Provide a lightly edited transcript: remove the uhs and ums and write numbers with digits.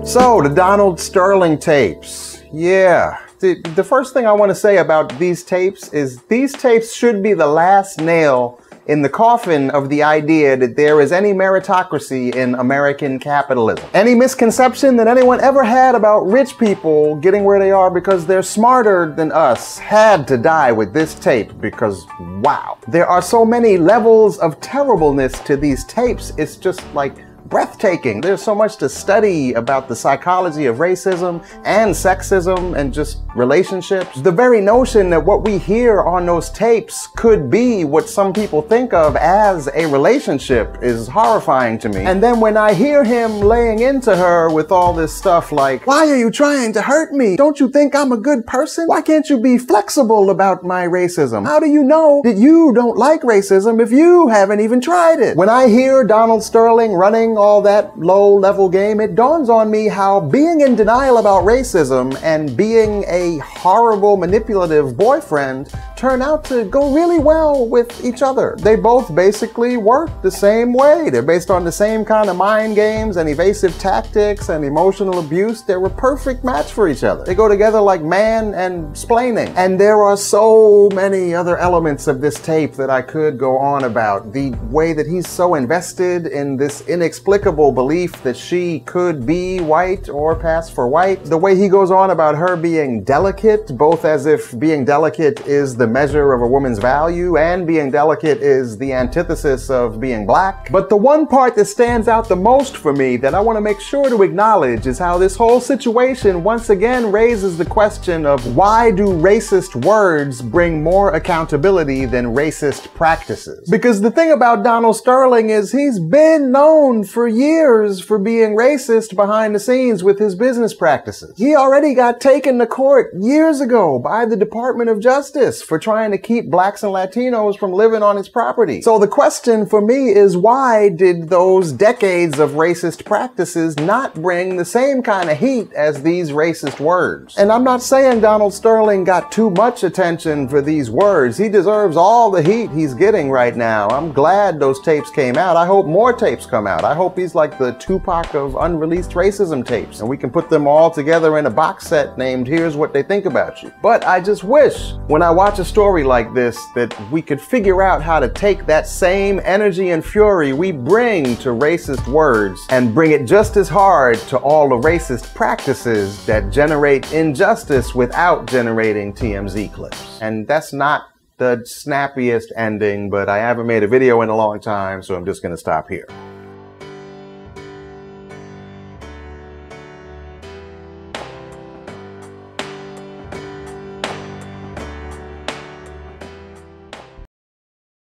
So, the Donald Sterling tapes. Yeah. The first thing I want to say about these tapes is these tapes should be the last nail in the coffin of the idea that there is any meritocracy in American capitalism. Any misconception that anyone ever had about rich people getting where they are because they're smarter than us had to die with this tape, because wow. There are so many levels of terribleness to these tapes, it's just like breathtaking. There's so much to study about the psychology of racism and sexism and just relationships. The very notion that what we hear on those tapes could be what some people think of as a relationship is horrifying to me. And then when I hear him laying into her with all this stuff like, why are you trying to hurt me? Don't you think I'm a good person? Why can't you be flexible about my racism? How do you know that you don't like racism if you haven't even tried it? When I hear Donald Sterling running all that low-level game, it dawns on me how being in denial about racism and being a horrible, manipulative boyfriend turn out to go really well with each other. They both basically work the same way. They're based on the same kind of mind games and evasive tactics and emotional abuse. They're a perfect match for each other. They go together like man and splaining. And there are so many other elements of this tape that I could go on about. The way that he's so invested in this inexplicable belief that she could be white or pass for white. The way he goes on about her being delicate, both as if being delicate is the measure of a woman's value and being delicate is the antithesis of being black. But the one part that stands out the most for me that I want to make sure to acknowledge is how this whole situation once again raises the question of why do racist words bring more accountability than racist practices? Because the thing about Donald Sterling is he's been known for years for being racist behind the scenes with his business practices. He already got taken to court years ago by the Department of Justice for trying to keep blacks and Latinos from living on his property. So the question for me is, why did those decades of racist practices not bring the same kind of heat as these racist words? And I'm not saying Donald Sterling got too much attention for these words. He deserves all the heat he's getting right now. I'm glad those tapes came out. I hope more tapes come out. I hope he's like the Tupac of unreleased racism tapes, and we can put them all together in a box set named Here's What They Think About You. But I just wish, when I watch a story like this, that we could figure out how to take that same energy and fury we bring to racist words and bring it just as hard to all the racist practices that generate injustice without generating TMZ clips. And that's not the snappiest ending, but I haven't made a video in a long time, so I'm just gonna stop here.